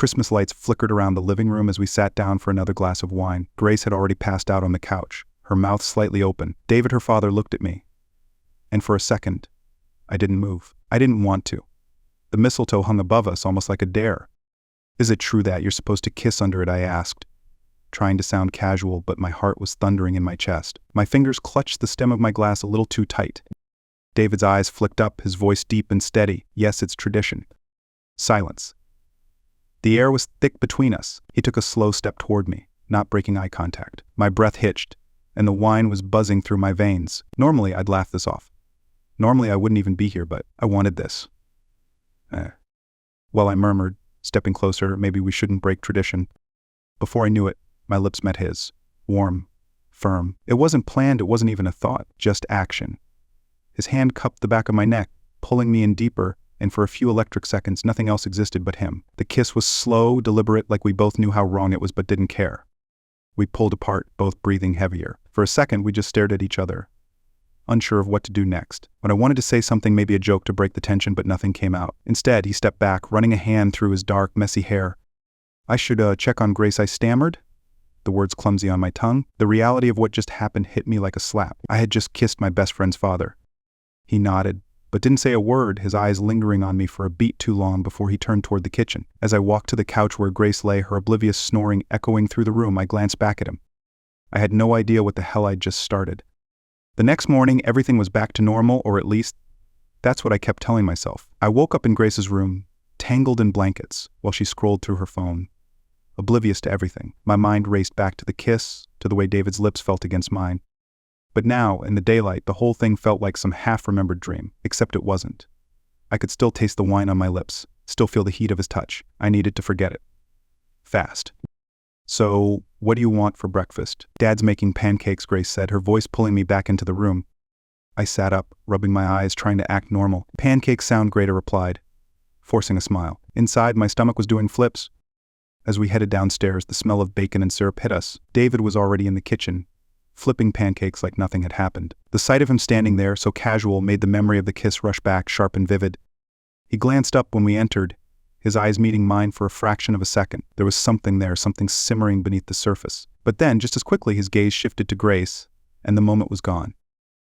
Christmas lights flickered around the living room as we sat down for another glass of wine. Grace had already passed out on the couch, her mouth slightly open. David, her father, looked at me. And for a second, I didn't move. I didn't want to. The mistletoe hung above us almost like a dare. "Is it true that you're supposed to kiss under it?" I asked, trying to sound casual, but my heart was thundering in my chest. My fingers clutched the stem of my glass a little too tight. David's eyes flicked up, his voice deep and steady. "Yes, it's tradition." Silence. The air was thick between us. He took a slow step toward me, not breaking eye contact. My breath hitched, and the wine was buzzing through my veins. Normally, I'd laugh this off. Normally, I wouldn't even be here, but I wanted this. Well, I murmured, stepping closer, maybe we shouldn't break tradition. Before I knew it, my lips met his. Warm, firm. It wasn't planned, it wasn't even a thought, just action. His hand cupped the back of my neck, pulling me in deeper, and for a few electric seconds, nothing else existed but him. The kiss was slow, deliberate, like we both knew how wrong it was but didn't care. We pulled apart, both breathing heavier. For a second, we just stared at each other, unsure of what to do next. When I wanted to say something, maybe a joke to break the tension, but nothing came out. Instead, he stepped back, running a hand through his dark, messy hair. "I should check on Grace," I stammered, the words clumsy on my tongue. The reality of what just happened hit me like a slap. I had just kissed my best friend's father. He nodded, but didn't say a word, his eyes lingering on me for a beat too long before he turned toward the kitchen. As I walked to the couch where Grace lay, her oblivious snoring echoing through the room, I glanced back at him. I had no idea what the hell I'd just started. The next morning, everything was back to normal, or at least, that's what I kept telling myself. I woke up in Grace's room, tangled in blankets, while she scrolled through her phone. Oblivious to everything, my mind raced back to the kiss, to the way David's lips felt against mine. But now, in the daylight, the whole thing felt like some half-remembered dream, except it wasn't. I could still taste the wine on my lips, still feel the heat of his touch. I needed to forget it. Fast. "So, what do you want for breakfast?" "Dad's making pancakes," Grace said, her voice pulling me back into the room. I sat up, rubbing my eyes, trying to act normal. "Pancakes sound great," I replied, forcing a smile. Inside, my stomach was doing flips. As we headed downstairs, the smell of bacon and syrup hit us. David was already in the kitchen, flipping pancakes like nothing had happened. The sight of him standing there, so casual, made the memory of the kiss rush back, sharp and vivid. He glanced up when we entered, his eyes meeting mine for a fraction of a second. There was something there, something simmering beneath the surface. But then, just as quickly, his gaze shifted to Grace, and the moment was gone.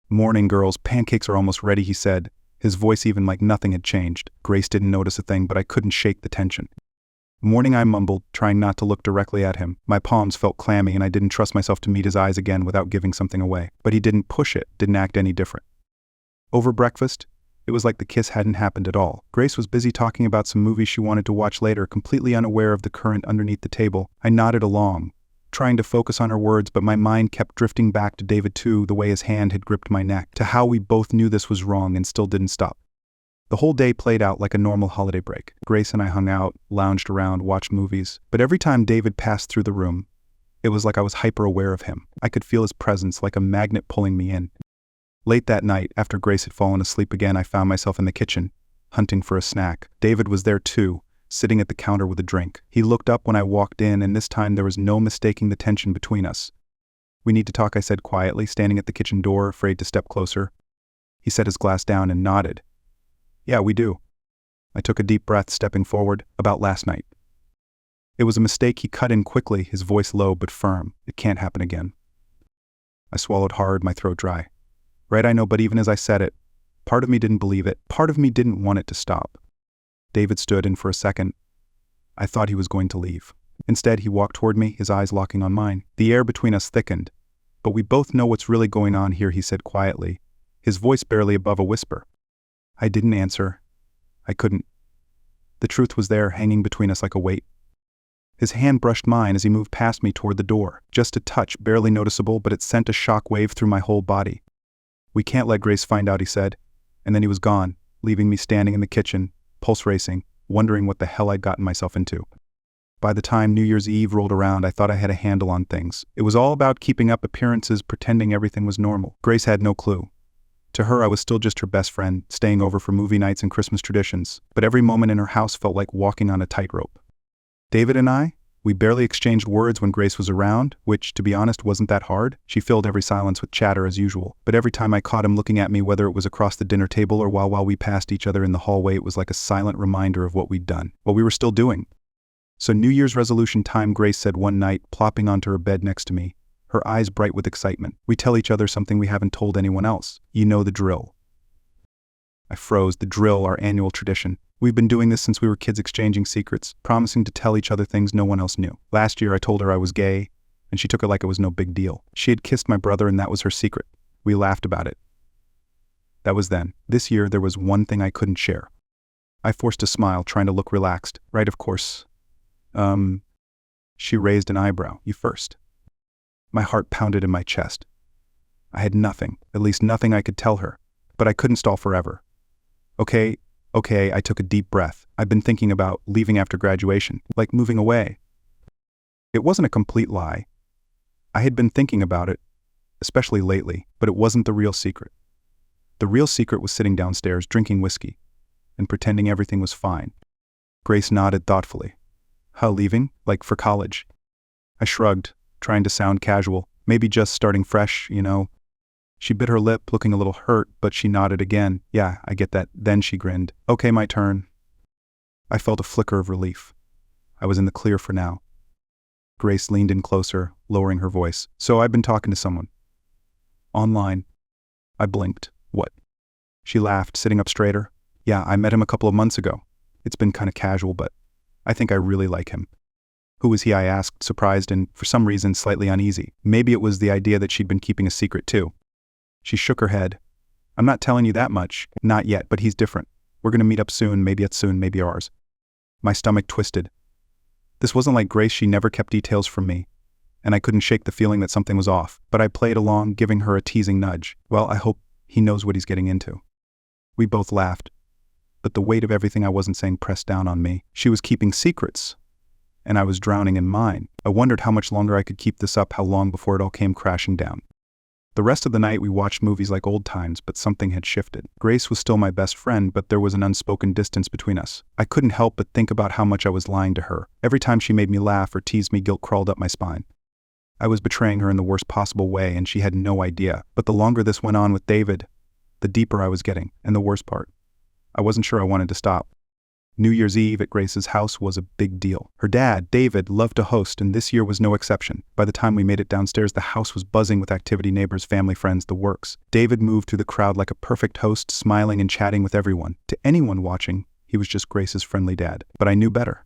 "Morning, girls, pancakes are almost ready," he said, his voice even like nothing had changed. Grace didn't notice a thing, but I couldn't shake the tension. "Morning," I mumbled, trying not to look directly at him. My palms felt clammy, and I didn't trust myself to meet his eyes again without giving something away. But he didn't push it, didn't act any different. Over breakfast, it was like the kiss hadn't happened at all. Grace was busy talking about some movies she wanted to watch later, completely unaware of the current underneath the table. I nodded along, trying to focus on her words, but my mind kept drifting back to David too, the way his hand had gripped my neck, to how we both knew this was wrong and still didn't stop. The whole day played out like a normal holiday break. Grace and I hung out, lounged around, watched movies. But every time David passed through the room, it was like I was hyper-aware of him. I could feel his presence like a magnet pulling me in. Late that night, after Grace had fallen asleep again, I found myself in the kitchen, hunting for a snack. David was there too, sitting at the counter with a drink. He looked up when I walked in, and this time there was no mistaking the tension between us. "We need to talk," I said quietly, standing at the kitchen door, afraid to step closer. He set his glass down and nodded. "Yeah, we do." I took a deep breath, stepping forward. "About last night." It was a mistake, he cut in quickly, his voice low but firm. "It can't happen again." I swallowed hard, my throat dry. "Right, I know, but even as I said it, part of me didn't believe it. Part of me didn't want it to stop." David stood, and for a second, I thought he was going to leave. Instead, he walked toward me, his eyes locking on mine. The air between us thickened. "But we both know what's really going on here," he said quietly, his voice barely above a whisper. I didn't answer. I couldn't. The truth was there, hanging between us like a weight. His hand brushed mine as he moved past me toward the door. Just a touch, barely noticeable, but it sent a shock wave through my whole body. "We can't let Grace find out," he said, and then he was gone, leaving me standing in the kitchen, pulse racing, wondering what the hell I'd gotten myself into. By the time New Year's Eve rolled around, I thought I had a handle on things. It was all about keeping up appearances, pretending everything was normal. Grace had no clue. To her, I was still just her best friend, staying over for movie nights and Christmas traditions, but every moment in her house felt like walking on a tightrope. David and I, we barely exchanged words when Grace was around, which, to be honest, wasn't that hard. She filled every silence with chatter as usual, but every time I caught him looking at me, whether it was across the dinner table or while we passed each other in the hallway, it was like a silent reminder of what we'd done, what we were still doing. So New Year's resolution time, Grace said one night, plopping onto her bed next to me, her eyes bright with excitement. We tell each other something we haven't told anyone else. You know the drill. I froze. The drill, our annual tradition. We've been doing this since we were kids, exchanging secrets, promising to tell each other things no one else knew. Last year I told her I was gay, and she took it like it was no big deal. She had kissed my brother and that was her secret. We laughed about it. That was then. This year there was one thing I couldn't share. I forced a smile, trying to look relaxed. Right, of course. She raised an eyebrow. You first. My heart pounded in my chest. I had nothing, at least nothing I could tell her, but I couldn't stall forever. Okay, I took a deep breath. I've been thinking about leaving after graduation, like moving away. It wasn't a complete lie. I had been thinking about it, especially lately, but it wasn't the real secret. The real secret was sitting downstairs, drinking whiskey, and pretending everything was fine. Grace nodded thoughtfully. How, leaving? Like for college? I shrugged, trying to sound casual, maybe just starting fresh, you know. She bit her lip, looking a little hurt, but she nodded again. Yeah, I get that. Then she grinned. Okay, my turn. I felt a flicker of relief. I was in the clear for now. Grace leaned in closer, lowering her voice. So I've been talking to someone. Online. I blinked. What? She laughed, sitting up straighter. Yeah, I met him a couple of months ago. It's been kind of casual, but I think I really like him. Who was he? I asked, surprised and, for some reason, slightly uneasy. Maybe it was the idea that she'd been keeping a secret too. She shook her head. I'm not telling you that much. Not yet, but he's different. We're going to meet up soon, maybe ours. My stomach twisted. This wasn't like Grace. She never kept details from me, and I couldn't shake the feeling that something was off, but I played along, giving her a teasing nudge. Well, I hope he knows what he's getting into. We both laughed, but the weight of everything I wasn't saying pressed down on me. She was keeping secrets, and I was drowning in mine. I wondered how much longer I could keep this up, how long before it all came crashing down. The rest of the night we watched movies like old times, but something had shifted. Grace was still my best friend, but there was an unspoken distance between us. I couldn't help but think about how much I was lying to her. Every time she made me laugh or teased me, guilt crawled up my spine. I was betraying her in the worst possible way, and she had no idea. But the longer this went on with David, the deeper I was getting, and the worst part, I wasn't sure I wanted to stop. New Year's Eve at Grace's house was a big deal. Her dad, David, loved to host, and this year was no exception. By the time we made it downstairs, the house was buzzing with activity, neighbors, family, friends, the works. David moved through the crowd like a perfect host, smiling and chatting with everyone. To anyone watching, he was just Grace's friendly dad. But I knew better.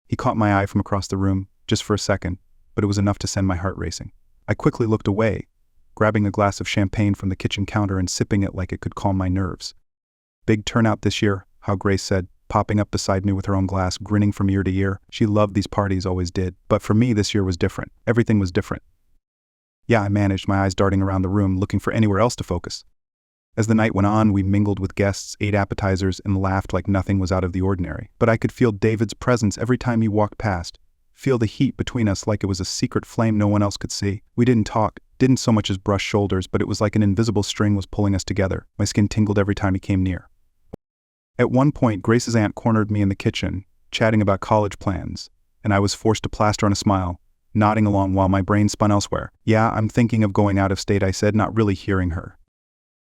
He caught my eye from across the room, just for a second, but it was enough to send my heart racing. I quickly looked away, grabbing a glass of champagne from the kitchen counter and sipping it like it could calm my nerves. Big turnout this year, how Grace said, popping up beside me with her own glass, grinning from ear to ear. She loved these parties, always did. But for me, this year was different. Everything was different. Yeah, I managed, my eyes darting around the room, looking for anywhere else to focus. As the night went on, we mingled with guests, ate appetizers, and laughed like nothing was out of the ordinary. But I could feel David's presence every time he walked past, feel the heat between us like it was a secret flame no one else could see. We didn't talk, didn't so much as brush shoulders, but it was like an invisible string was pulling us together. My skin tingled every time he came near. At one point, Grace's aunt cornered me in the kitchen, chatting about college plans, and I was forced to plaster on a smile, nodding along while my brain spun elsewhere. Yeah, I'm thinking of going out of state, I said, not really hearing her.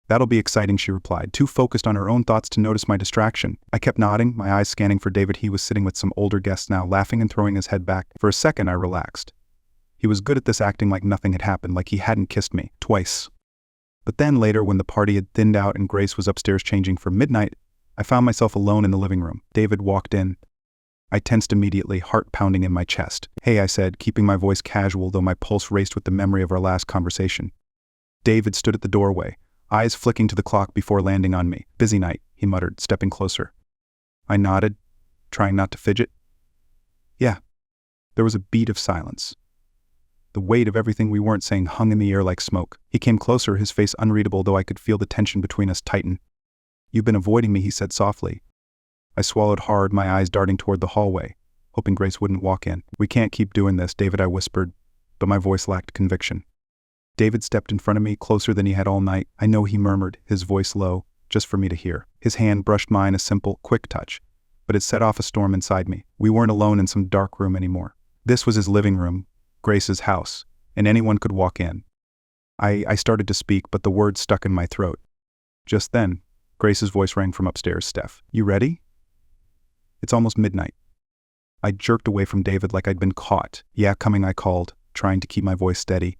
That'll be exciting, she replied, too focused on her own thoughts to notice my distraction. I kept nodding, my eyes scanning for David. He was sitting with some older guests now, laughing and throwing his head back. For a second, I relaxed. He was good at this, acting like nothing had happened, like he hadn't kissed me, twice. But then later, when the party had thinned out and Grace was upstairs changing for midnight, I found myself alone in the living room. David walked in. I tensed immediately, heart pounding in my chest. Hey, I said, keeping my voice casual though my pulse raced with the memory of our last conversation. David stood at the doorway, eyes flicking to the clock before landing on me. Busy night, he muttered, stepping closer. I nodded, trying not to fidget. Yeah. There was a beat of silence. The weight of everything we weren't saying hung in the air like smoke. He came closer, his face unreadable though I could feel the tension between us tighten. You've been avoiding me, he said softly. I swallowed hard, my eyes darting toward the hallway, hoping Grace wouldn't walk in. We can't keep doing this, David, I whispered, but my voice lacked conviction. David stepped in front of me, closer than he had all night. I know, he murmured, his voice low, just for me to hear. His hand brushed mine, a simple, quick touch, but it set off a storm inside me. We weren't alone in some dark room anymore. This was his living room, Grace's house, and anyone could walk in. I started to speak, but the words stuck in my throat. Just then, Grace's voice rang from upstairs. Steph, you ready? It's almost midnight. I jerked away from David like I'd been caught. "Yeah, coming," I called, trying to keep my voice steady.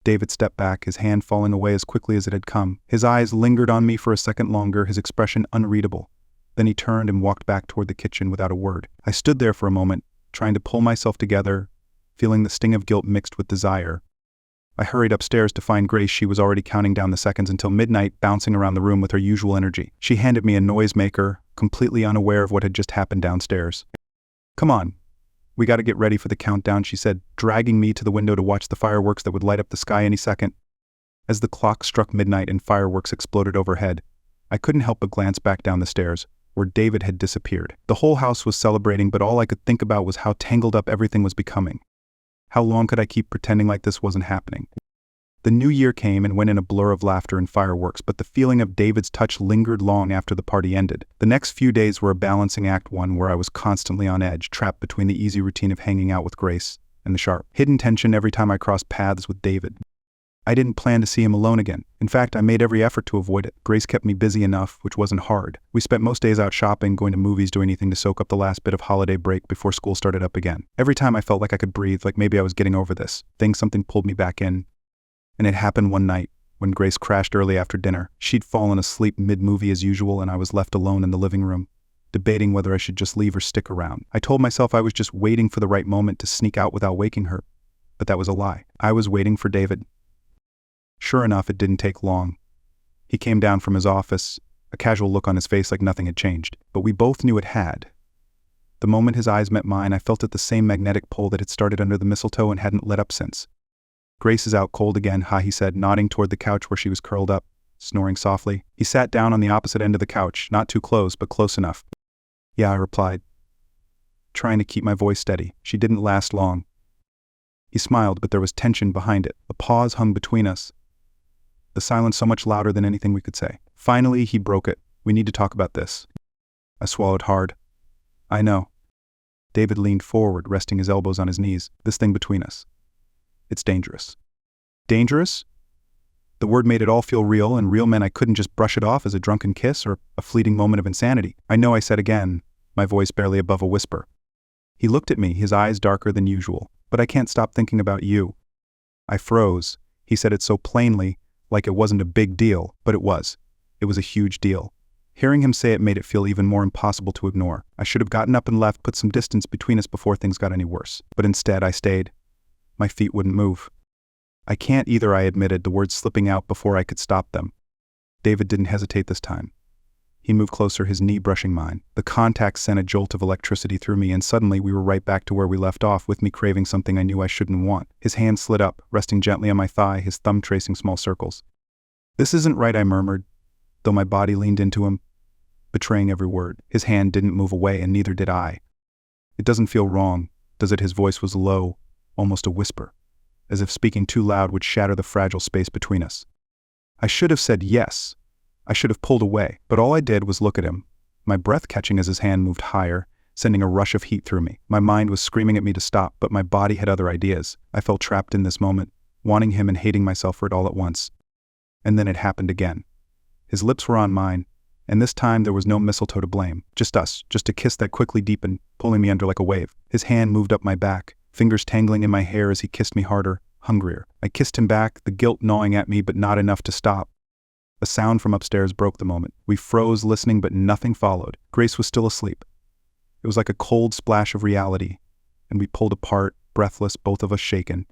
David stepped back, his hand falling away as quickly as it had come. His eyes lingered on me for a second longer, his expression unreadable. Then he turned and walked back toward the kitchen without a word. I stood there for a moment, trying to pull myself together, feeling the sting of guilt mixed with desire. I hurried upstairs to find Grace. She was already counting down the seconds until midnight, bouncing around the room with her usual energy. She handed me a noisemaker, completely unaware of what had just happened downstairs. "Come on. We gotta get ready for the countdown," she said, dragging me to the window to watch the fireworks that would light up the sky any second. As the clock struck midnight and fireworks exploded overhead, I couldn't help but glance back down the stairs, where David had disappeared. The whole house was celebrating, but all I could think about was how tangled up everything was becoming. How long could I keep pretending like this wasn't happening? The new year came and went in a blur of laughter and fireworks, but the feeling of David's touch lingered long after the party ended. The next few days were a balancing act, one where I was constantly on edge, trapped between the easy routine of hanging out with Grace and the sharp, hidden tension every time I crossed paths with David. I didn't plan to see him alone again. In fact, I made every effort to avoid it. Grace kept me busy enough, which wasn't hard. We spent most days out shopping, going to movies, doing anything to soak up the last bit of holiday break before school started up again. Every time I felt like I could breathe, like maybe I was getting over this thing, something pulled me back in. And it happened one night, when Grace crashed early after dinner. She'd fallen asleep mid-movie as usual, and I was left alone in the living room, debating whether I should just leave or stick around. I told myself I was just waiting for the right moment to sneak out without waking her. But that was a lie. I was waiting for David. Sure enough, it didn't take long. He came down from his office, a casual look on his face like nothing had changed. But we both knew it had. The moment his eyes met mine, I felt it the same magnetic pull that had started under the mistletoe and hadn't let up since. "Grace is out cold again, ha," he said, nodding toward the couch where she was curled up, snoring softly. He sat down on the opposite end of the couch, not too close, but close enough. "Yeah," I replied, trying to keep my voice steady. She didn't last long. He smiled, but there was tension behind it. A pause hung between us, the silence so much louder than anything we could say. Finally, he broke it. "We need to talk about this." I swallowed hard. "I know." David leaned forward, resting his elbows on his knees. "This thing between us. It's dangerous." Dangerous? The word made it all feel real, and real meant I couldn't just brush it off as a drunken kiss or a fleeting moment of insanity. "I know," I said again, my voice barely above a whisper. He looked at me, his eyes darker than usual. "But I can't stop thinking about you." I froze. He said it so plainly, like it wasn't a big deal, but it was. It was a huge deal. Hearing him say it made it feel even more impossible to ignore. I should have gotten up and left, put some distance between us before things got any worse. But instead, I stayed. My feet wouldn't move. "I can't either," I admitted, the words slipping out before I could stop them. David didn't hesitate this time. He moved closer, his knee brushing mine. The contact sent a jolt of electricity through me, and suddenly we were right back to where we left off, with me craving something I knew I shouldn't want. His hand slid up, resting gently on my thigh, his thumb tracing small circles. "This isn't right," I murmured, though my body leaned into him, betraying every word. His hand didn't move away, and neither did I. "It doesn't feel wrong, does it?" His voice was low, almost a whisper, as if speaking too loud would shatter the fragile space between us. I should have said yes. I should have pulled away, but all I did was look at him, my breath catching as his hand moved higher, sending a rush of heat through me. My mind was screaming at me to stop, but my body had other ideas. I felt trapped in this moment, wanting him and hating myself for it all at once. And then it happened again. His lips were on mine, and this time there was no mistletoe to blame. Just us, just a kiss that quickly deepened, pulling me under like a wave. His hand moved up my back, fingers tangling in my hair as he kissed me harder, hungrier. I kissed him back, the guilt gnawing at me, but not enough to stop. A sound from upstairs broke the moment. We froze, listening, but nothing followed. Grace was still asleep. It was like a cold splash of reality, and we pulled apart, breathless, both of us shaken.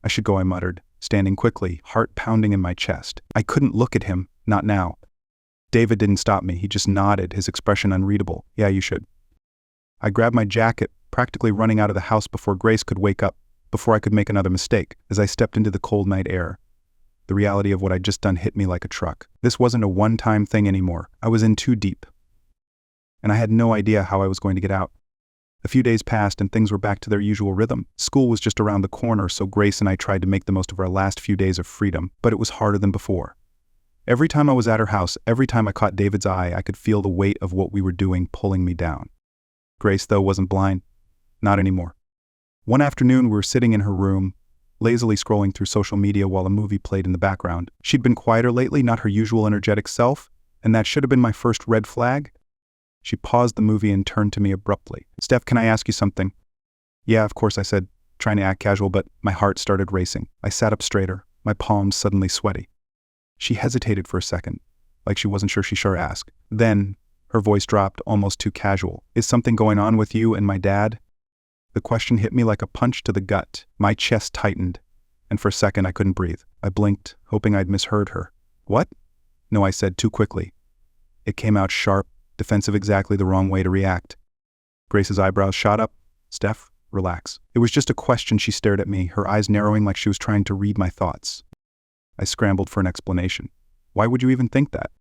"I should go," I muttered, standing quickly, heart pounding in my chest. I couldn't look at him, not now. David didn't stop me, he just nodded, his expression unreadable. "Yeah, you should." I grabbed my jacket, practically running out of the house before Grace could wake up, before I could make another mistake. As I stepped into the cold night air, the reality of what I'd just done hit me like a truck. This wasn't a one-time thing anymore. I was in too deep. And I had no idea how I was going to get out. A few days passed and things were back to their usual rhythm. School was just around the corner, so Grace and I tried to make the most of our last few days of freedom, but it was harder than before. Every time I was at her house, every time I caught David's eye, I could feel the weight of what we were doing pulling me down. Grace, though, wasn't blind. Not anymore. One afternoon, we were sitting in her room, lazily scrolling through social media while a movie played in the background. She'd been quieter lately, not her usual energetic self, and that should have been my first red flag. She paused the movie and turned to me abruptly. "Steph, can I ask you something?" "Yeah, of course," I said, trying to act casual, but my heart started racing. I sat up straighter, my palms suddenly sweaty. She hesitated for a second, like she wasn't sure she should ask. Then, her voice dropped almost too casual. "Is something going on with you and my dad?" The question hit me like a punch to the gut. My chest tightened, and for a second I couldn't breathe. I blinked, hoping I'd misheard her. "What?" "No," I said too quickly. It came out sharp, defensive, exactly the wrong way to react. Grace's eyebrows shot up. "Steph, relax." It was just a question. She stared at me, her eyes narrowing like she was trying to read my thoughts. I scrambled for an explanation. "Why would you even think that?"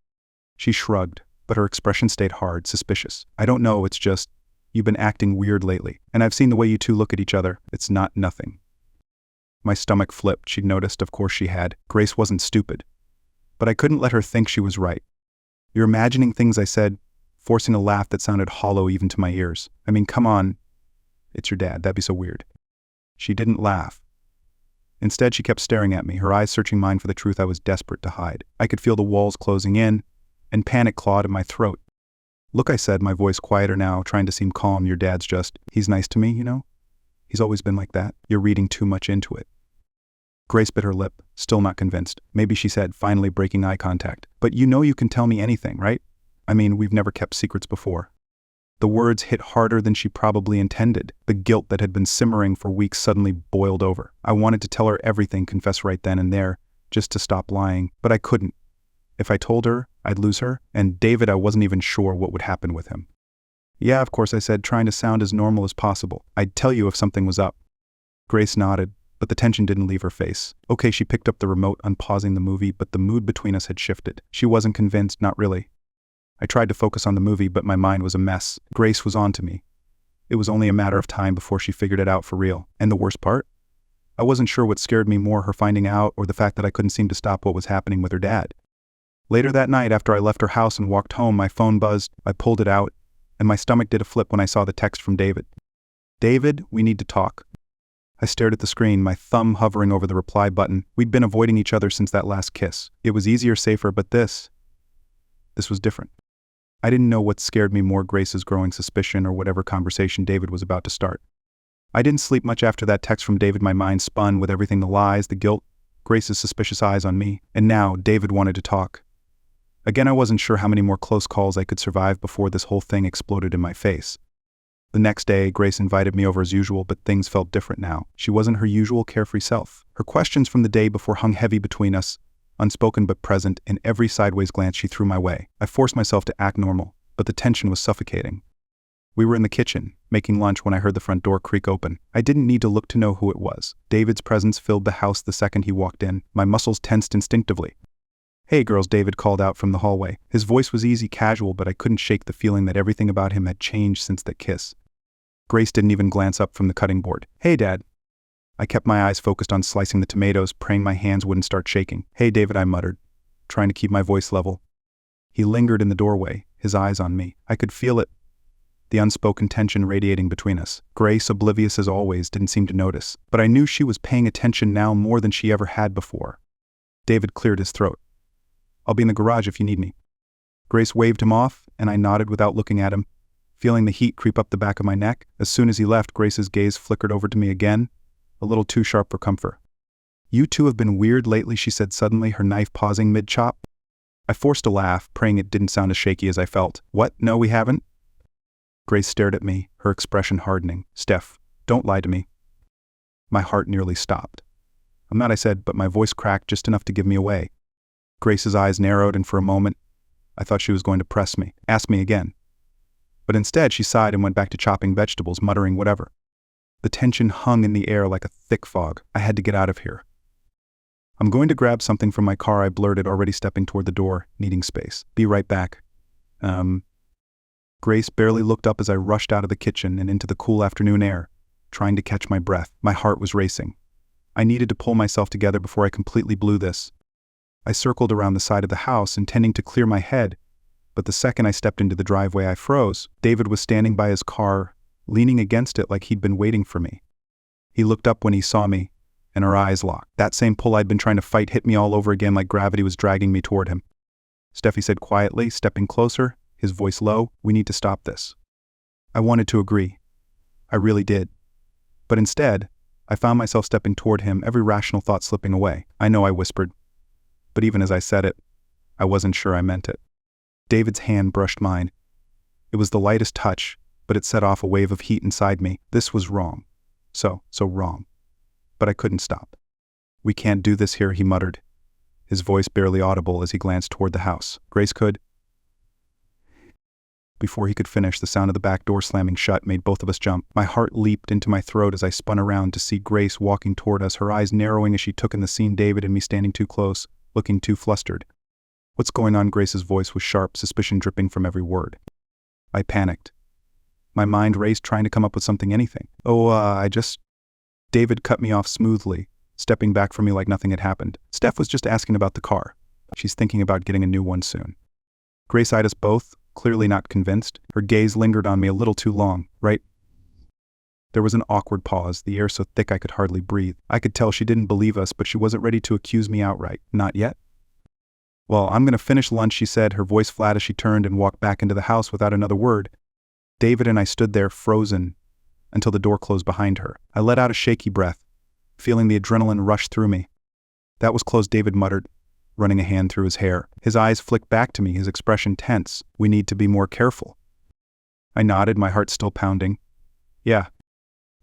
She shrugged, but her expression stayed hard, suspicious. "I don't know, it's just, you've been acting weird lately, and I've seen the way you two look at each other. It's not nothing." My stomach flipped. She'd noticed, of course she had. Grace wasn't stupid. But I couldn't let her think she was right. "You're imagining things," I said, forcing a laugh that sounded hollow even to my ears. "I mean, come on. It's your dad. That'd be so weird." She didn't laugh. Instead, she kept staring at me, her eyes searching mine for the truth I was desperate to hide. I could feel the walls closing in, and panic clawed at my throat. "Look," I said, my voice quieter now, trying to seem calm, "your dad's just, he's nice to me, you know? He's always been like that. You're reading too much into it." Grace bit her lip, still not convinced. "Maybe," she said, finally breaking eye contact. "But you know you can tell me anything, right? I mean, we've never kept secrets before." The words hit harder than she probably intended. The guilt that had been simmering for weeks suddenly boiled over. I wanted to tell her everything, confess right then and there, just to stop lying, but I couldn't. If I told her, I'd lose her, and David, I wasn't even sure what would happen with him. "Yeah, of course," I said, trying to sound as normal as possible. "I'd tell you if something was up." Grace nodded, but the tension didn't leave her face. Okay, she picked up the remote, unpausing the movie, but the mood between us had shifted. She wasn't convinced, not really. I tried to focus on the movie, but my mind was a mess. Grace was on to me. It was only a matter of time before she figured it out for real. And the worst part? I wasn't sure what scared me more, her finding out or the fact that I couldn't seem to stop what was happening with her dad. Later that night, after I left her house and walked home, my phone buzzed. I pulled it out, and my stomach did a flip when I saw the text from David. "David, we need to talk." I stared at the screen, my thumb hovering over the reply button. We'd been avoiding each other since that last kiss. It was easier, safer, but this was different. I didn't know what scared me more, Grace's growing suspicion or whatever conversation David was about to start. I didn't sleep much after that text from David. My mind spun with everything, the lies, the guilt, Grace's suspicious eyes on me. And now David wanted to talk. Again, I wasn't sure how many more close calls I could survive before this whole thing exploded in my face. The next day, Grace invited me over as usual, but things felt different now. She wasn't her usual carefree self. Her questions from the day before hung heavy between us, unspoken but present in every sideways glance she threw my way. I forced myself to act normal, but the tension was suffocating. We were in the kitchen, making lunch, when I heard the front door creak open. I didn't need to look to know who it was. David's presence filled the house the second he walked in. My muscles tensed instinctively. "Hey girls," David called out from the hallway. His voice was easy, casual, but I couldn't shake the feeling that everything about him had changed since that kiss. Grace didn't even glance up from the cutting board. "Hey, Dad." I kept my eyes focused on slicing the tomatoes, praying my hands wouldn't start shaking. "Hey, David," I muttered, trying to keep my voice level. He lingered in the doorway, his eyes on me. I could feel it, the unspoken tension radiating between us. Grace, oblivious as always, didn't seem to notice, but I knew she was paying attention now more than she ever had before. David cleared his throat. "I'll be in the garage if you need me." Grace waved him off, and I nodded without looking at him, feeling the heat creep up the back of my neck. As soon as he left, Grace's gaze flickered over to me again, a little too sharp for comfort. "You two have been weird lately," she said suddenly, her knife pausing mid-chop. I forced a laugh, praying it didn't sound as shaky as I felt. "What? No, we haven't?" Grace stared at me, her expression hardening. "Steph, don't lie to me." My heart nearly stopped. "I'm not," I said, but my voice cracked just enough to give me away. Grace's eyes narrowed, and for a moment, I thought she was going to press me, ask me again. But instead, she sighed and went back to chopping vegetables, muttering whatever. The tension hung in the air like a thick fog. I had to get out of here. "I'm going to grab something from my car," I blurted, already stepping toward the door, needing space. "Be right back." Grace barely looked up as I rushed out of the kitchen and into the cool afternoon air, trying to catch my breath. My heart was racing. I needed to pull myself together before I completely blew this. I circled around the side of the house, intending to clear my head, but the second I stepped into the driveway, I froze. David was standing by his car, leaning against it like he'd been waiting for me. He looked up when he saw me, and our eyes locked. That same pull I'd been trying to fight hit me all over again, like gravity was dragging me toward him. "Steph," he said quietly, stepping closer, his voice low. "We need to stop this." I wanted to agree. I really did. But instead, I found myself stepping toward him, every rational thought slipping away. "I know," I whispered. But even as I said it, I wasn't sure I meant it. David's hand brushed mine. It was the lightest touch, but it set off a wave of heat inside me. This was wrong. So wrong. But I couldn't stop. "We can't do this here," he muttered, his voice barely audible as he glanced toward the house. "Grace could—" Before he could finish, the sound of the back door slamming shut made both of us jump. My heart leaped into my throat as I spun around to see Grace walking toward us, her eyes narrowing as she took in the scene, David and me standing too close, looking too flustered. "What's going on?" Grace's voice was sharp, suspicion dripping from every word. I panicked. My mind raced, trying to come up with something, anything. David cut me off smoothly, stepping back from me like nothing had happened. "Steph was just asking about the car. She's thinking about getting a new one soon." Grace eyed us both, clearly not convinced. Her gaze lingered on me a little too long. "Right?" There was an awkward pause, the air so thick I could hardly breathe. I could tell she didn't believe us, but she wasn't ready to accuse me outright. "Not yet?" "Well, I'm going to finish lunch," she said, her voice flat as she turned and walked back into the house without another word. David and I stood there, frozen, until the door closed behind her. I let out a shaky breath, feeling the adrenaline rush through me. "That was close," David muttered, running a hand through his hair. His eyes flicked back to me, his expression tense. "We need to be more careful." I nodded, my heart still pounding. "Yeah."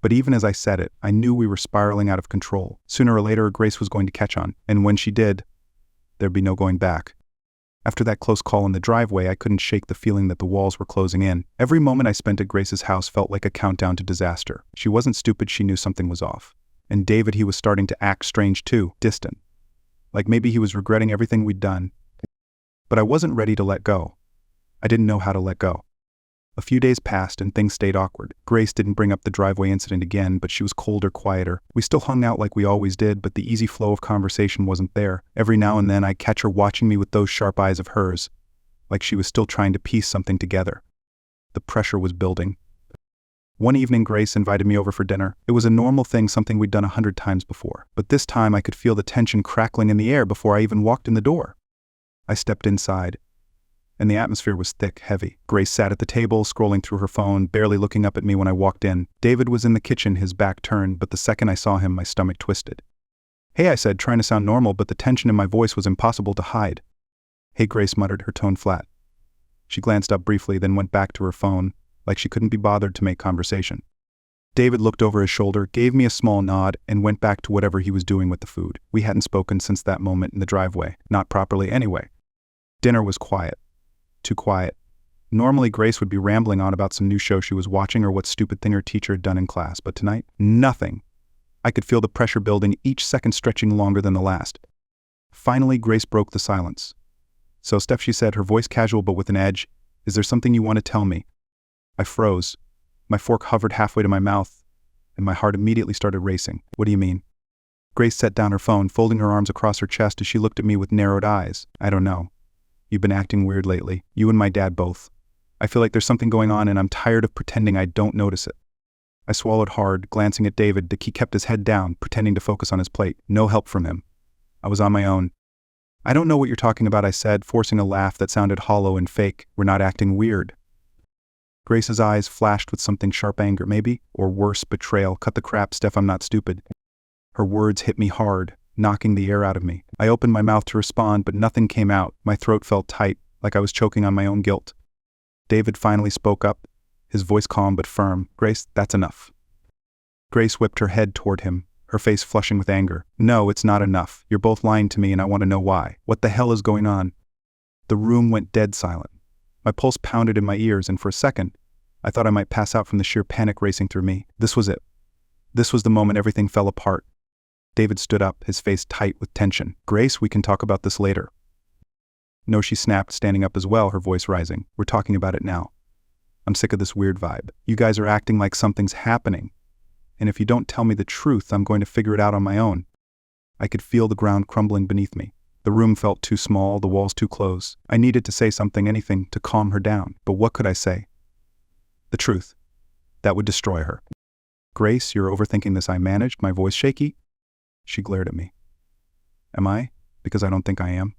But even as I said it, I knew we were spiraling out of control. Sooner or later, Grace was going to catch on, and when she did, there'd be no going back. After that close call in the driveway, I couldn't shake the feeling that the walls were closing in. Every moment I spent at Grace's house felt like a countdown to disaster. She wasn't stupid, she knew something was off. And David, he was starting to act strange too, distant. Like maybe he was regretting everything we'd done. But I wasn't ready to let go. I didn't know how to let go. A few days passed and things stayed awkward. Grace didn't bring up the driveway incident again, but she was colder, quieter. We still hung out like we always did, but the easy flow of conversation wasn't there. Every now and then I'd catch her watching me with those sharp eyes of hers, like she was still trying to piece something together. The pressure was building. One evening, Grace invited me over for dinner. It was a normal thing, something we'd done 100 times before. But this time I could feel the tension crackling in the air before I even walked in the door. I stepped inside, and the atmosphere was thick, heavy. Grace sat at the table, scrolling through her phone, barely looking up at me when I walked in. David was in the kitchen, his back turned, but the second I saw him, my stomach twisted. "Hey," I said, trying to sound normal, but the tension in my voice was impossible to hide. "Hey," Grace muttered, her tone flat. She glanced up briefly, then went back to her phone, like she couldn't be bothered to make conversation. David looked over his shoulder, gave me a small nod, and went back to whatever he was doing with the food. We hadn't spoken since that moment in the driveway. Not properly, anyway. Dinner was quiet. Too quiet. Normally, Grace would be rambling on about some new show she was watching or what stupid thing her teacher had done in class, but tonight, nothing. I could feel the pressure building, each second stretching longer than the last. Finally, Grace broke the silence. "So, Steph," she said, her voice casual but with an edge, "is there something you want to tell me?" I froze. My fork hovered halfway to my mouth, and my heart immediately started racing. "What do you mean?" Grace set down her phone, folding her arms across her chest as she looked at me with narrowed eyes. "I don't know. You've been acting weird lately. You and my dad both. I feel like there's something going on and I'm tired of pretending I don't notice it." I swallowed hard, glancing at David. He kept his head down, pretending to focus on his plate. No help from him. I was on my own. "I don't know what you're talking about," I said, forcing a laugh that sounded hollow and fake. "We're not acting weird." Grace's eyes flashed with something sharp, anger maybe, or worse, betrayal. "Cut the crap, Steph, I'm not stupid." Her words hit me hard, knocking the air out of me. I opened my mouth to respond, but nothing came out. My throat felt tight, like I was choking on my own guilt. David finally spoke up, his voice calm but firm. "Grace, that's enough." Grace whipped her head toward him, her face flushing with anger. "No, it's not enough. You're both lying to me and I want to know why. What the hell is going on?" The room went dead silent. My pulse pounded in my ears, and for a second, I thought I might pass out from the sheer panic racing through me. This was it. This was the moment everything fell apart. David stood up, his face tight with tension. "Grace, we can talk about this later." "No," she snapped, standing up as well, her voice rising. "We're talking about it now. I'm sick of this weird vibe. You guys are acting like something's happening. And if you don't tell me the truth, I'm going to figure it out on my own." I could feel the ground crumbling beneath me. The room felt too small, the walls too close. I needed to say something, anything, to calm her down. But what could I say? The truth. That would destroy her. "Grace, you're overthinking this," I managed, my voice shaky. She glared at me. "Am I? Because I don't think I am."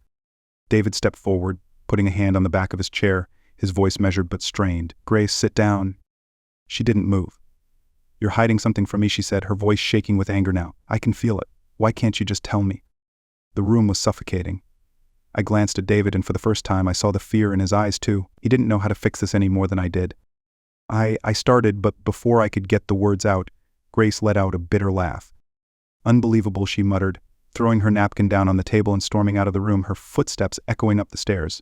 David stepped forward, putting a hand on the back of his chair. his voice measured but strained. "Grace, sit down." She didn't move. "You're hiding something from me," she said, her voice shaking with anger now. "I can feel it. Why can't you just tell me?" The room was suffocating. I glanced at David, and for the first time I saw the fear in his eyes too. He didn't know how to fix this any more than I did. I started, but before I could get the words out, Grace let out a bitter laugh. "Unbelievable," she muttered, throwing her napkin down on the table and storming out of the room, her footsteps echoing up the stairs.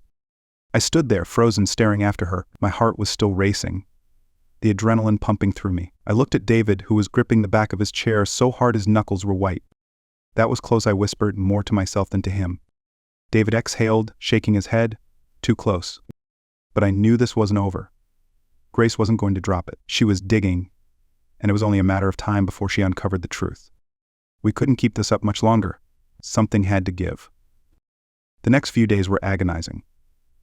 I stood there, frozen, staring after her. My heart was still racing, the adrenaline pumping through me. I looked at David, who was gripping the back of his chair so hard his knuckles were white. "That was close," I whispered, more to myself than to him. David exhaled, shaking his head. "Too close." But I knew this wasn't over. Grace wasn't going to drop it. She was digging, and it was only a matter of time before she uncovered the truth. We couldn't keep this up much longer. Something had to give. The next few days were agonizing.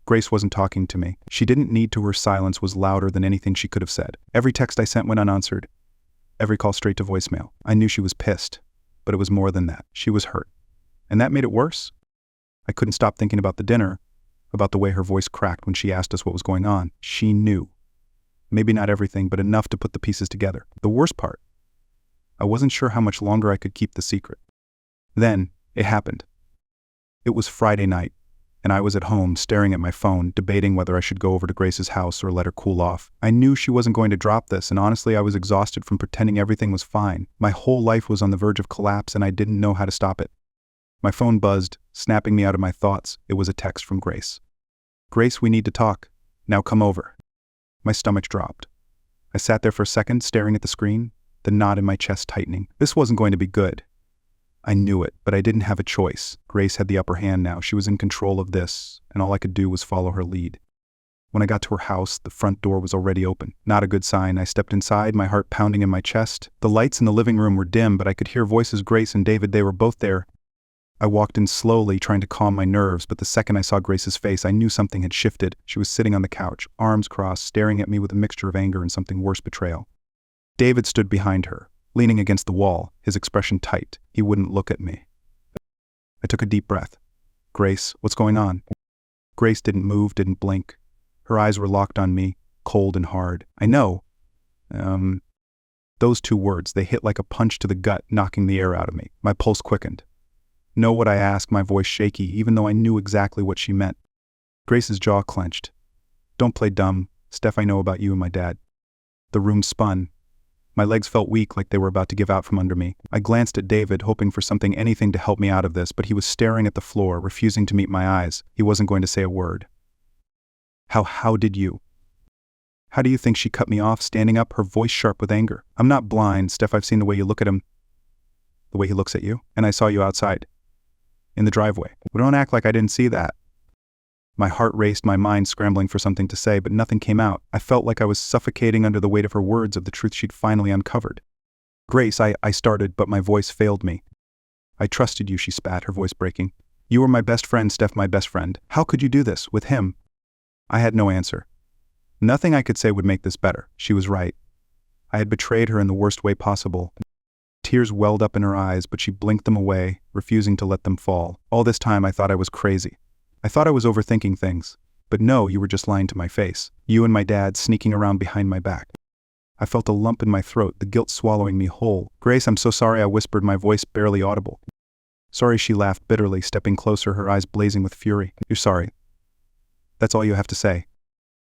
Grace wasn't talking to me. She didn't need to. Her silence was louder than anything she could have said. Every text I sent went unanswered. Every call straight to voicemail. I knew she was pissed, but it was more than that. She was hurt. And that made it worse. I couldn't stop thinking about the dinner, about the way her voice cracked when she asked us what was going on. She knew. Maybe not everything, but enough to put the pieces together. The worst part, I wasn't sure how much longer I could keep the secret. Then, it happened. It was Friday night, and I was at home staring at my phone, debating whether I should go over to Grace's house or let her cool off. I knew she wasn't going to drop this, and honestly I was exhausted from pretending everything was fine. My whole life was on the verge of collapse, and I didn't know how to stop it. My phone buzzed, snapping me out of my thoughts. It was a text from Grace. "Grace, we need to talk. Now come over." My stomach dropped. I sat there for a second, staring at the screen, the knot in my chest tightening. This wasn't going to be good. I knew it, but I didn't have a choice. Grace had the upper hand now. She was in control of this, and all I could do was follow her lead. When I got to her house, the front door was already open. Not a good sign. I stepped inside, my heart pounding in my chest. The lights in the living room were dim, but I could hear voices. Grace and David, they were both there. I walked in slowly, trying to calm my nerves, but the second I saw Grace's face, I knew something had shifted. She was sitting on the couch, arms crossed, staring at me with a mixture of anger and something worse, betrayal. David stood behind her, leaning against the wall, his expression tight. He wouldn't look at me. I took a deep breath. "Grace, what's going on?" Grace didn't move, didn't blink. Her eyes were locked on me, cold and hard. "I know." Those two words, they hit like a punch to the gut, knocking the air out of me. My pulse quickened. "Know what I asked," my voice shaky, even though I knew exactly what she meant. Grace's jaw clenched. "Don't play dumb. Steph, I know about you and my dad." The room spun. My legs felt weak, like they were about to give out from under me. I glanced at David, hoping for something, anything to help me out of this, but he was staring at the floor, refusing to meet my eyes. He wasn't going to say a word. How did you? How do you think she cut me off?" Standing up, her voice sharp with anger. "I'm not blind, Steph. I've seen the way you look at him. The way he looks at you. And I saw you outside. In the driveway. But don't act like I didn't see that." My heart raced, my mind scrambling for something to say, but nothing came out. I felt like I was suffocating under the weight of her words, of the truth she'd finally uncovered. "Grace, I started, but my voice failed me." "I trusted you," she spat, her voice breaking. "You were my best friend, Steph, my best friend. How could you do this, with him?" I had no answer. Nothing I could say would make this better. She was right. I had betrayed her in the worst way possible. Tears welled up in her eyes, but she blinked them away, refusing to let them fall. All this time I thought I was crazy. I thought I was overthinking things. But no, you were just lying to my face. You and my dad sneaking around behind my back. I felt a lump in my throat, the guilt swallowing me whole. "Grace, I'm so sorry," I whispered, my voice barely audible. "Sorry," she laughed bitterly, stepping closer, her eyes blazing with fury. "You're sorry. That's all you have to say."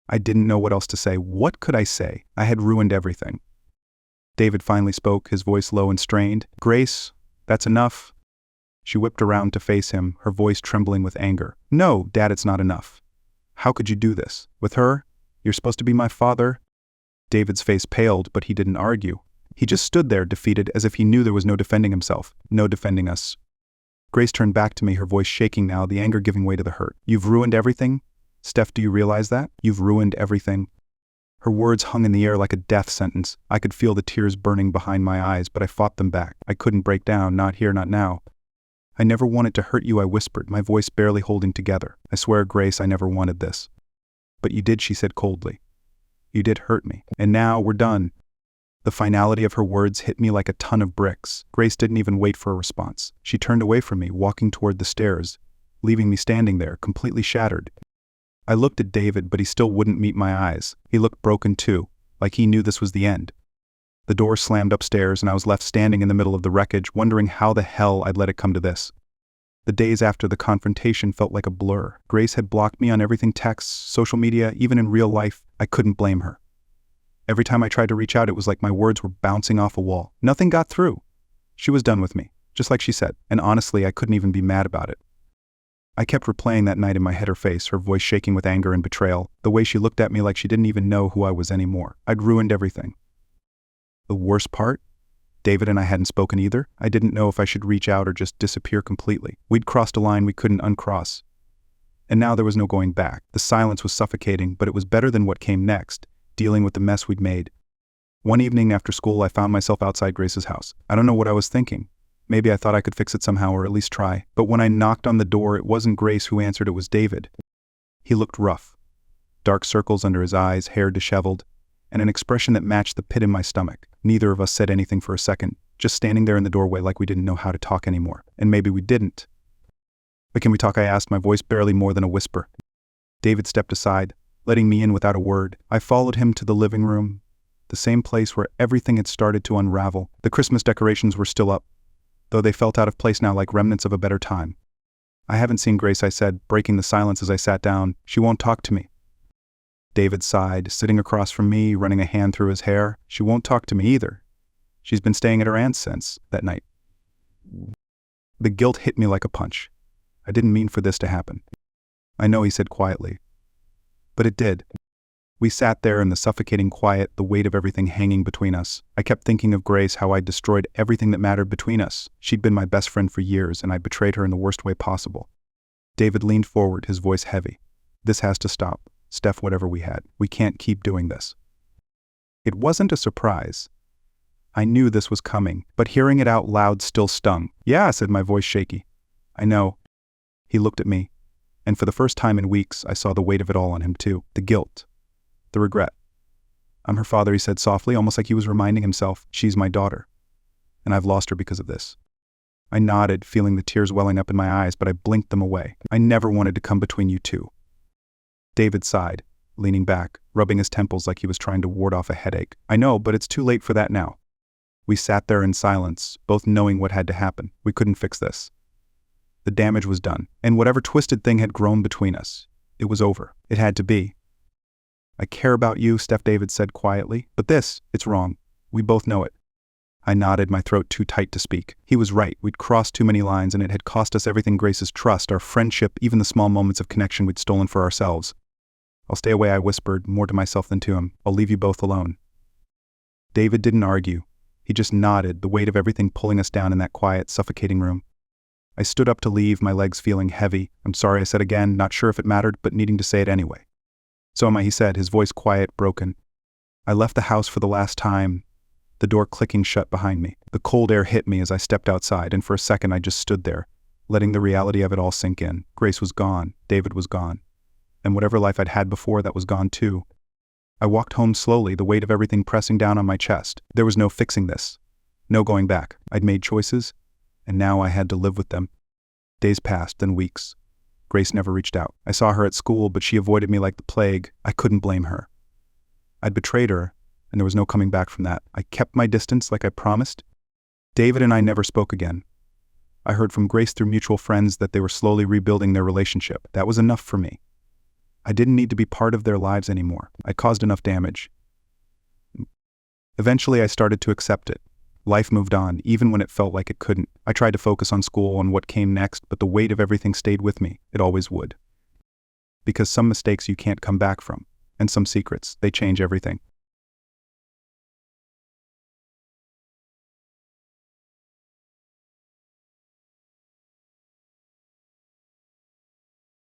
I didn't know what else to say. What could I say? I had ruined everything. David finally spoke, his voice low and strained. "Grace, that's enough." She whipped around to face him, her voice trembling with anger. "No, Dad, it's not enough. How could you do this? With her? You're supposed to be my father." David's face paled, but he didn't argue. He just stood there, defeated, as if he knew there was no defending himself, no defending us. Grace turned back to me, her voice shaking now, the anger giving way to the hurt. "You've ruined everything? Steph, do you realize that? You've ruined everything." Her words hung in the air like a death sentence. I could feel the tears burning behind my eyes, but I fought them back. I couldn't break down, not here, not now. "I never wanted to hurt you," I whispered, my voice barely holding together. "I swear, Grace, I never wanted this." "But you did," she said coldly. "You did hurt me. And now we're done." The finality of her words hit me like a ton of bricks. Grace didn't even wait for a response. She turned away from me, walking toward the stairs, leaving me standing there, completely shattered. I looked at David, but he still wouldn't meet my eyes. He looked broken too, like he knew this was the end. The door slammed upstairs and I was left standing in the middle of the wreckage, wondering how the hell I'd let it come to this. The days after the confrontation felt like a blur. Grace had blocked me on everything: texts, social media, even in real life. I couldn't blame her. Every time I tried to reach out, it was like my words were bouncing off a wall. Nothing got through. She was done with me, just like she said, and honestly, I couldn't even be mad about it. I kept replaying that night in my head, her face, her voice shaking with anger and betrayal, the way she looked at me like she didn't even know who I was anymore. I'd ruined everything. The worst part? David and I hadn't spoken either. I didn't know if I should reach out or just disappear completely. We'd crossed a line we couldn't uncross. And now there was no going back. The silence was suffocating, but it was better than what came next, dealing with the mess we'd made. One evening after school, I found myself outside Grace's house. I don't know what I was thinking. Maybe I thought I could fix it somehow, or at least try. But when I knocked on the door, it wasn't Grace who answered, it was David. He looked rough. Dark circles under his eyes, hair disheveled, and an expression that matched the pit in my stomach. Neither of us said anything for a second, just standing there in the doorway like we didn't know how to talk anymore. And maybe we didn't. But can we talk? I asked, my voice barely more than a whisper. David stepped aside, letting me in without a word. I followed him to the living room, the same place where everything had started to unravel. The Christmas decorations were still up, though they felt out of place now, like remnants of a better time. I haven't seen Grace, I said, breaking the silence as I sat down. She won't talk to me. David sighed, sitting across from me, running a hand through his hair. She won't talk to me either. She's been staying at her aunt's since that night. The guilt hit me like a punch. I didn't mean for this to happen. I know, he said quietly. But it did. We sat there in the suffocating quiet, the weight of everything hanging between us. I kept thinking of Grace, how I'd destroyed everything that mattered between us. She'd been my best friend for years, and I betrayed her in the worst way possible. David leaned forward, his voice heavy. This has to stop. Steph, whatever we had, we can't keep doing this. It wasn't a surprise. I knew this was coming, but hearing it out loud still stung. Yeah, I said, my voice shaky. I know. He looked at me, and for the first time in weeks, I saw the weight of it all on him too. The guilt. The regret. I'm her father, he said softly, almost like he was reminding himself. She's my daughter, and I've lost her because of this. I nodded, feeling the tears welling up in my eyes, but I blinked them away. I never wanted to come between you two. David sighed, leaning back, rubbing his temples like he was trying to ward off a headache. I know, but it's too late for that now. We sat there in silence, both knowing what had to happen. We couldn't fix this. The damage was done, and whatever twisted thing had grown between us, it was over. It had to be. I care about you, Steph, David said quietly, but it's wrong. We both know it. I nodded, my throat too tight to speak. He was right. We'd crossed too many lines, and it had cost us everything: Grace's trust, our friendship, even the small moments of connection we'd stolen for ourselves. I'll stay away, I whispered, more to myself than to him. I'll leave you both alone. David didn't argue. He just nodded, the weight of everything pulling us down in that quiet, suffocating room. I stood up to leave, my legs feeling heavy. I'm sorry, I said again, not sure if it mattered, but needing to say it anyway. So am I, he said, his voice quiet, broken. I left the house for the last time, the door clicking shut behind me. The cold air hit me as I stepped outside, and for a second I just stood there, letting the reality of it all sink in. Grace was gone. David was gone. And whatever life I'd had before, that was gone too. I walked home slowly, the weight of everything pressing down on my chest. There was no fixing this. No going back. I'd made choices, and now I had to live with them. Days passed, then weeks. Grace never reached out. I saw her at school, but she avoided me like the plague. I couldn't blame her. I'd betrayed her, and there was no coming back from that. I kept my distance like I promised. David and I never spoke again. I heard from Grace through mutual friends that they were slowly rebuilding their relationship. That was enough for me. I didn't need to be part of their lives anymore. I caused enough damage. Eventually, I started to accept it. Life moved on, even when it felt like it couldn't. I tried to focus on school, on what came next, but the weight of everything stayed with me. It always would. Because some mistakes you can't come back from, and some secrets, they change everything.